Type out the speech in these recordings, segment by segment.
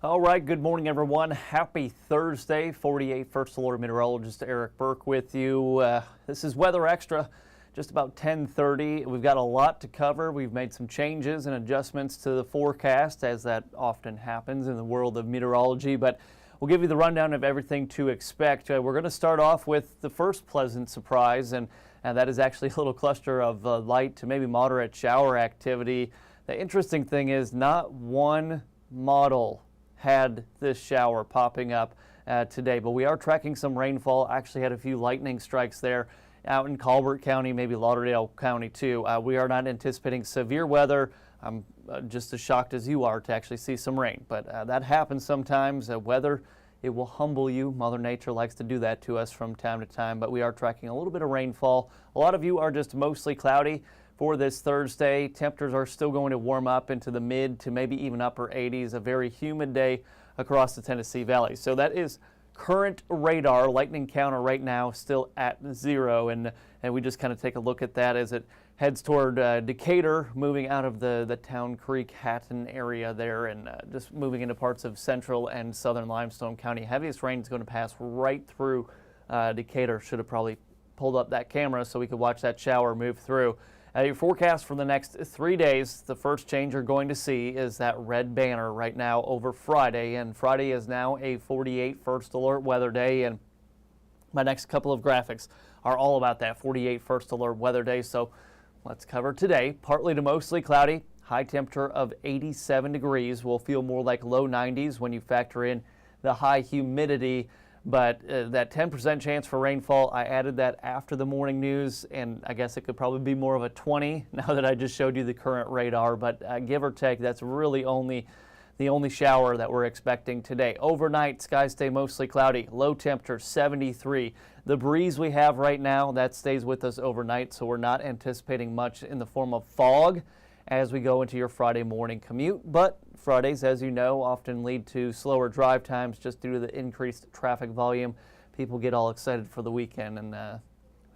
All right, good morning, everyone. Happy Thursday. 48 First Alert Meteorologist Eric Burke with you. This is Weather Extra, just about 10:30. We've got a lot to cover. We've made some changes and adjustments to the forecast, as that often happens in the world of meteorology, but we'll give you the rundown of everything to expect. We're going to start off with the first pleasant surprise, and that is actually a little cluster of light to maybe moderate shower activity. The interesting thing is not one model had this shower popping up today, but we are tracking some rainfall. Actually had a few lightning strikes there out in Colbert County, maybe Lauderdale County too. We are not anticipating severe weather. I'm just as shocked as you are to actually see some rain, but that happens sometimes. Weather, it will humble you. Mother Nature likes to do that to us from time to time, but we are tracking a little bit of rainfall. A lot of you are just mostly cloudy for this Thursday. Temperatures are still going to warm up into the mid to maybe even upper 80s, a very humid day across the Tennessee Valley. So that is current radar. Lightning counter right now still at 0, and we just kind of take a look at that as it heads toward Decatur, moving out of the Town Creek, Hatton area there, and just moving into parts of central and southern Limestone County. Heaviest rain is going to pass right through Decatur. Should have probably pulled up that camera so we could watch that shower move through. Your forecast for the next 3 days, the first change you're going to see is that red banner right now over Friday, and Friday is now a 48 First Alert weather day, and my next couple of graphics are all about that 48 First Alert weather day. So let's cover today. Partly to mostly cloudy, high temperature of 87 degrees. Will feel more like low 90s when you factor in the high humidity. But that 10% chance for rainfall, I added that after the morning news, and I guess it could probably be more of a 20 now that I just showed you the current radar. But give or take, that's really the only shower that we're expecting today. Overnight, skies stay mostly cloudy, low temperature 73. The breeze we have right now, that stays with us overnight, so we're not anticipating much in the form of fog as we go into your Friday morning commute. But Fridays, as you know, often lead to slower drive times just due to the increased traffic volume. People get all excited for the weekend, and we're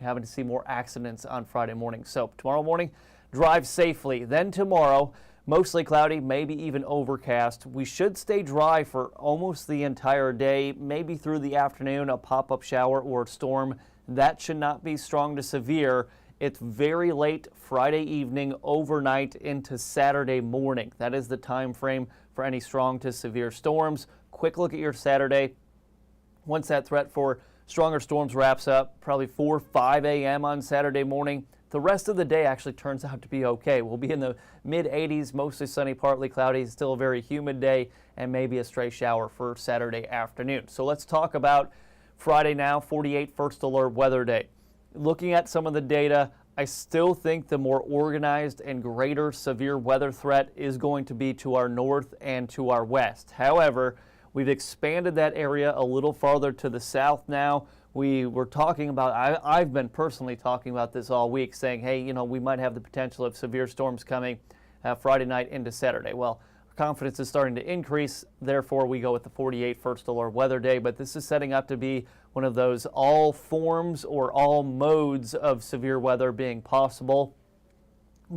having to see more accidents on Friday morning. So tomorrow morning, drive safely. Then tomorrow, mostly cloudy, maybe even overcast. We should stay dry for almost the entire day, maybe through the afternoon, a pop-up shower or storm. That should not be strong to severe. It's very late Friday evening, overnight into Saturday morning. That is the time frame for any strong to severe storms. Quick look at your Saturday. Once that threat for stronger storms wraps up, probably 4, 5 a.m. on Saturday morning, the rest of the day actually turns out to be okay. We'll be in the mid-80s, mostly sunny, partly cloudy, still a very humid day, and maybe a stray shower for Saturday afternoon. So let's talk about Friday now, 48 First Alert weather day. Looking at some of the data, I still think the more organized and greater severe weather threat is going to be to our north and to our west. However, we've expanded that area a little farther to the south now. We were talking about, I've been personally talking about this all week, saying, hey, you know, we might have the potential of severe storms coming Friday night into Saturday. Well, confidence is starting to increase, therefore we go with the 48 First Alert weather day, but this is setting up to be one of those all forms or all modes of severe weather being possible.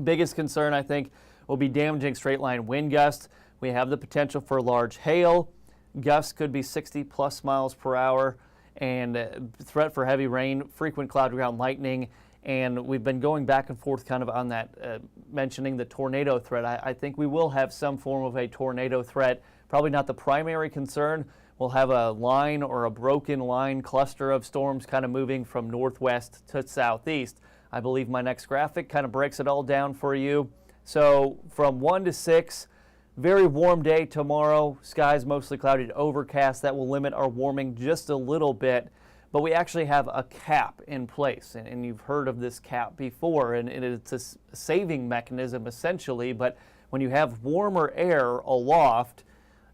Biggest concern, I think, will be damaging straight line wind gusts. We have the potential for large hail. Gusts could be 60 plus miles per hour, and threat for heavy rain, frequent cloud ground lightning. And we've been going back and forth kind of on that, mentioning the tornado threat. I think we will have some form of a tornado threat, probably not the primary concern. We'll have a line or a broken line cluster of storms kind of moving from northwest to southeast. I believe my next graphic kind of breaks it all down for you. So from 1 to 6, very warm day tomorrow. Skies mostly cloudy to overcast. That will limit our warming just a little bit. But we actually have a cap in place, and you've heard of this cap before, and it's a saving mechanism essentially. But when you have warmer air aloft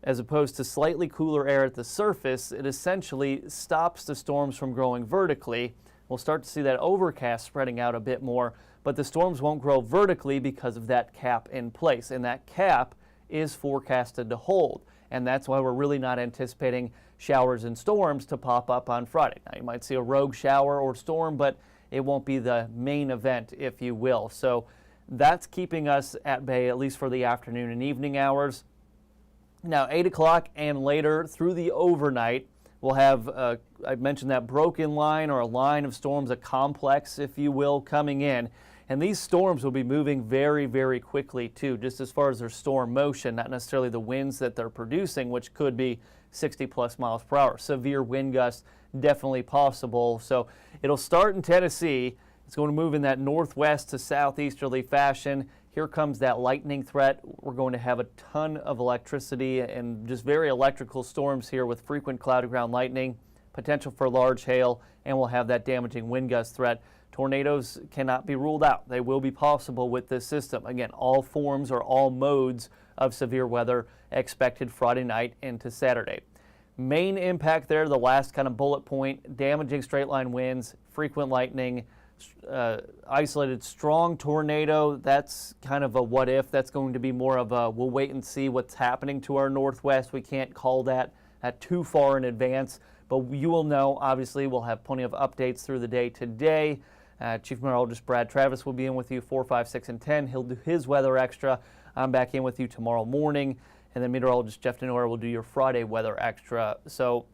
as opposed to slightly cooler air at the surface, it essentially stops the storms from growing vertically. We'll start to see that overcast spreading out a bit more, but the storms won't grow vertically because of that cap in place, and that cap is forecasted to hold. And that's why we're really not anticipating showers and storms to pop up on Friday. Now, you might see a rogue shower or storm, but it won't be the main event, if you will. So that's keeping us at bay, at least for the afternoon and evening hours. Now, 8 o'clock and later through the overnight, we'll have, I mentioned that broken line or a line of storms, a complex, if you will, coming in. And these storms will be moving very, very quickly, too, just as far as their storm motion, not necessarily the winds that they're producing, which could be 60-plus miles per hour. Severe wind gusts definitely possible. So it'll start in Tennessee. It's going to move in that northwest to southeasterly fashion. Here comes that lightning threat. We're going to have a ton of electricity and just very electrical storms here with frequent cloud to ground lightning, potential for large hail, and we'll have that damaging wind gust threat. Tornadoes cannot be ruled out. They will be possible with this system. Again, all forms or all modes of severe weather expected Friday night into Saturday. Main impact there, the last kind of bullet point, damaging straight line winds, frequent lightning, isolated strong tornado. That's kind of a what if. That's going to be more of a we'll wait and see what's happening to our northwest. We can't call that too far in advance, but you will know. Obviously, we'll have plenty of updates through the day today. Chief Meteorologist Brad Travis will be in with you 4, 5, 6, and 10. He'll do his weather extra. I'm back in with you tomorrow morning, and then meteorologist Jeff Denora will do your Friday weather extra. So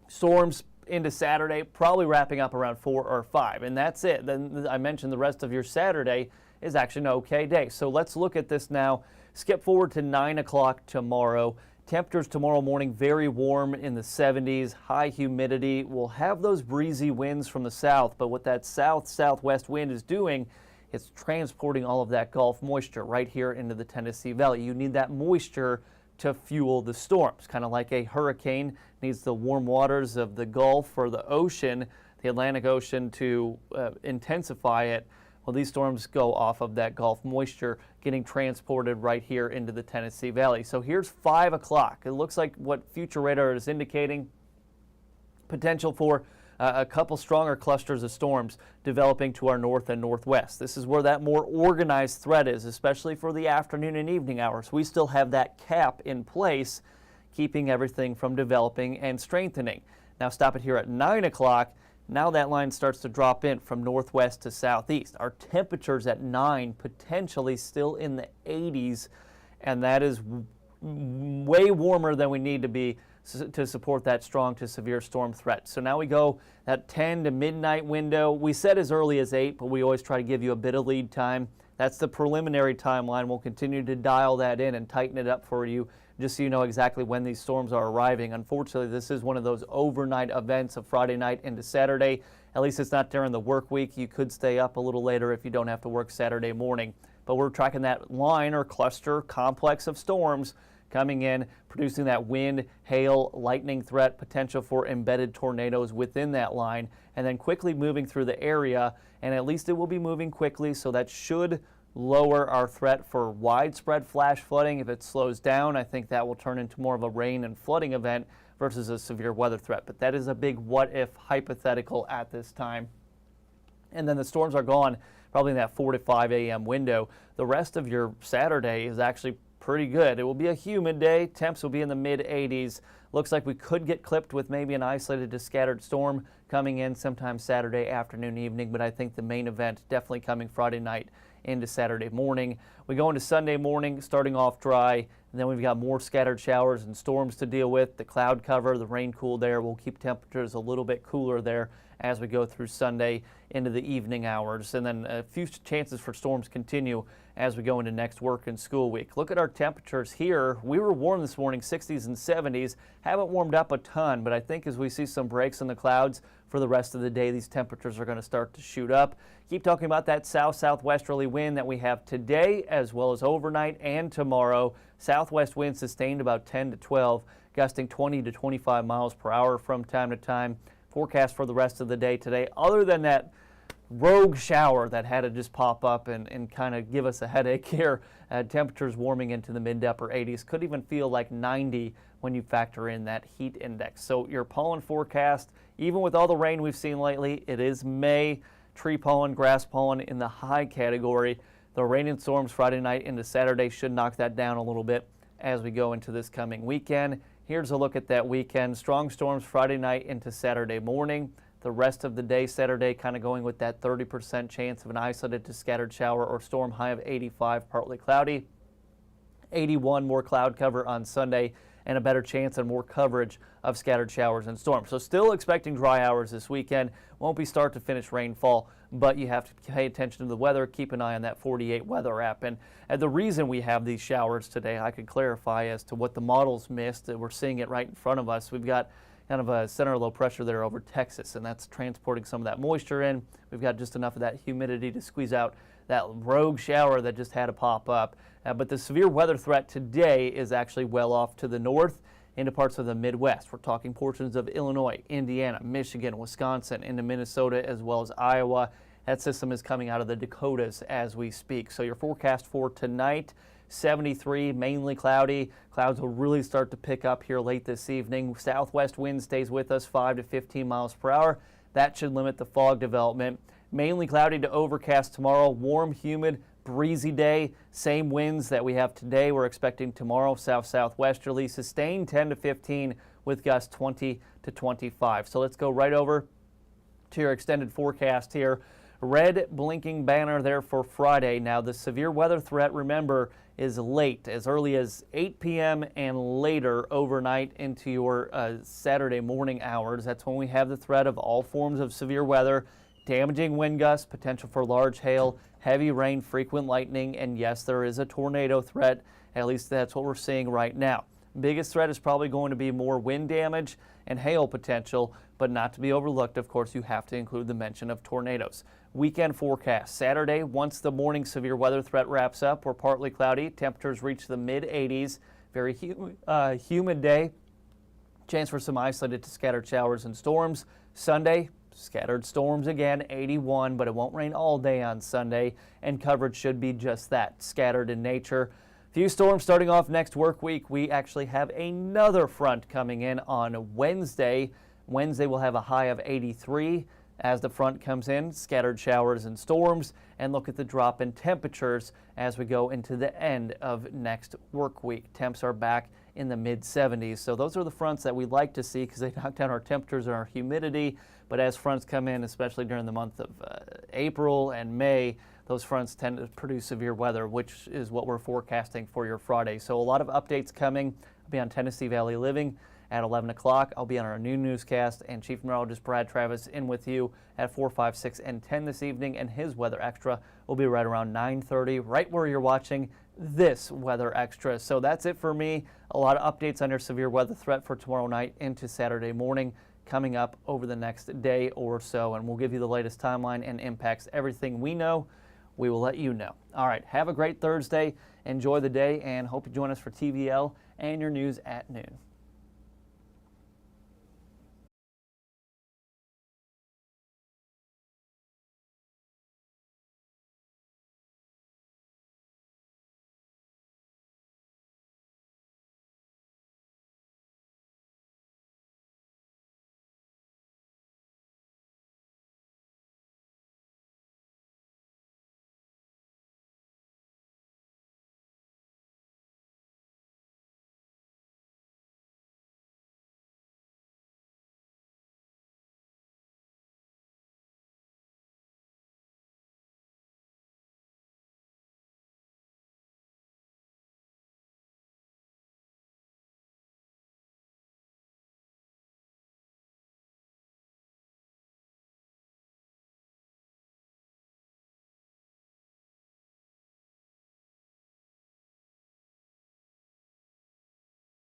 storms into Saturday, probably wrapping up around 4 or 5, and that's it. Then I mentioned the rest of your Saturday is actually an okay day. So let's look at this now. Skip forward to 9 o'clock tomorrow. Temperatures tomorrow morning very warm in the 70s, high humidity. We'll have those breezy winds from the south, but what that southwest wind is doing, it's transporting all of that Gulf moisture right here into the Tennessee Valley. You need that moisture to fuel the storms, kind of like a hurricane needs the warm waters of the Gulf or the ocean, the Atlantic Ocean, to intensify it. Well, these storms go off of that Gulf moisture getting transported right here into the Tennessee Valley. So here's 5 o'clock. It looks like what future radar is indicating, potential for a couple stronger clusters of storms developing to our north and northwest. This is where that more organized threat is, especially for the afternoon and evening hours. We still have that cap in place, keeping everything from developing and strengthening. Now stop it here at 9 o'clock. Now that line starts to drop in from northwest to southeast. Our temperatures at 9 potentially still in the 80s, and that is way warmer than we need to be to support that strong to severe storm threat. So now we go that 10 to midnight window. We said as early as 8, but we always try to give you a bit of lead time. That's the preliminary timeline. We'll continue to dial that in and tighten it up for you, just so you know exactly when these storms are arriving. Unfortunately, this is one of those overnight events of Friday night into Saturday. At least it's not during the work week. You could stay up a little later if you don't have to work Saturday morning. But we're tracking that line or cluster complex of storms coming in, producing that wind, hail, lightning threat, potential for embedded tornadoes within that line, and then quickly moving through the area. And at least it will be moving quickly, so that should lower our threat for widespread flash flooding. If it slows down, I think that will turn into more of a rain and flooding event versus a severe weather threat. But that is a big what-if hypothetical at this time. And then the storms are gone probably in that 4 to 5 a.m. window. The rest of your Saturday is actually pretty good. It will be a humid day. Temps will be in the mid-80s. Looks like we could get clipped with maybe an isolated to scattered storm coming in sometime Saturday afternoon, evening, but I think the main event definitely coming Friday night into Saturday morning. We go into Sunday morning, starting off dry, and then we've got more scattered showers and storms to deal with. The cloud cover, the rain cool there will keep temperatures a little bit cooler there as we go through Sunday into the evening hours. And then a few chances for storms continue as we go into next work and school week. Look at our temperatures here. We were warm this morning, 60s and 70s. Haven't warmed up a ton, but I think as we see some breaks in the clouds for the rest of the day, these temperatures are going to start to shoot up. Keep talking about that south-southwesterly wind that we have today as well as overnight and tomorrow. Southwest winds sustained about 10 to 12, gusting 20 to 25 miles per hour from time to time. Forecast for the rest of the day today, other than that rogue shower that had to just pop up and kind of give us a headache here. Temperatures warming into the mid to upper 80s. Could even feel like 90 when you factor in that heat index. So your pollen forecast, even with all the rain we've seen lately, it is May. Tree pollen, grass pollen in the high category. The rain and storms Friday night into Saturday should knock that down a little bit as we go into this coming weekend. Here's a look at that weekend. Strong storms Friday night into Saturday morning. The rest of the day Saturday kind of going with that 30% chance of an isolated to scattered shower or storm, high of 85, partly cloudy. 81 more cloud cover on Sunday, and a better chance and more coverage of scattered showers and storms. So still expecting dry hours this weekend. Won't be start to finish rainfall, but you have to pay attention to the weather. Keep an eye on that 48 weather app. And the reason we have these showers today, I could clarify as to what the models missed. We're seeing it right in front of us. We've got kind of a center of low pressure there over Texas, and that's transporting some of that moisture in. We've got just enough of that humidity to squeeze out that rogue shower that just had to pop up. But the severe weather threat today is actually well off to the north into parts of the Midwest. We're talking portions of Illinois, Indiana, Michigan, Wisconsin, into Minnesota, as well as Iowa. That system is coming out of the Dakotas as we speak. So your forecast for tonight, 73, mainly cloudy. Clouds will really start to pick up here late this evening. Southwest wind stays with us 5 to 15 miles per hour. That should limit the fog development. Mainly cloudy to overcast tomorrow. Warm, humid, breezy day. Same winds that we have today. We're expecting tomorrow south-southwesterly. Sustained 10 to 15 with gusts 20 to 25. So let's go right over to your extended forecast here. Red blinking banner there for Friday. Now the severe weather threat, remember, is late, as early as 8 p.m. and later overnight into your Saturday morning hours. That's when we have the threat of all forms of severe weather, damaging wind gusts, potential for large hail, heavy rain, frequent lightning, and yes, there is a tornado threat. At least that's what we're seeing right now. Biggest threat is probably going to be more wind damage and hail potential, but not to be overlooked, of course, you have to include the mention of tornadoes. Weekend forecast. Saturday, once the morning severe weather threat wraps up, we're partly cloudy. Temperatures reach the mid-80s. Very humid day. Chance for some isolated to scattered showers and storms. Sunday, scattered storms again, 81, but it won't rain all day on Sunday, and coverage should be just that, scattered in nature. Few storms starting off next work week. We actually have another front coming in on Wednesday. Wednesday will have a high of 83 as the front comes in, scattered showers and storms, and look at the drop in temperatures as we go into the end of next work week. Temps are back in the mid-70s. So those are the fronts that we like to see because they knock down our temperatures and our humidity. But as fronts come in, especially during the month of April and May, those fronts tend to produce severe weather, which is what we're forecasting for your Friday. So a lot of updates coming. I'll be on Tennessee Valley Living at 11 o'clock. I'll be on our noon newscast, and Chief Meteorologist Brad Travis in with you at 4, 5, 6, and 10 this evening, and his Weather Extra will be right around 9:30, right where you're watching this Weather Extra. So that's it for me. A lot of updates on your severe weather threat for tomorrow night into Saturday morning coming up over the next day or so, and we'll give you the latest timeline and impacts. Everything we know, we will let you know. All right, have a great Thursday. Enjoy the day, and hope you join us for TVL and your news at noon.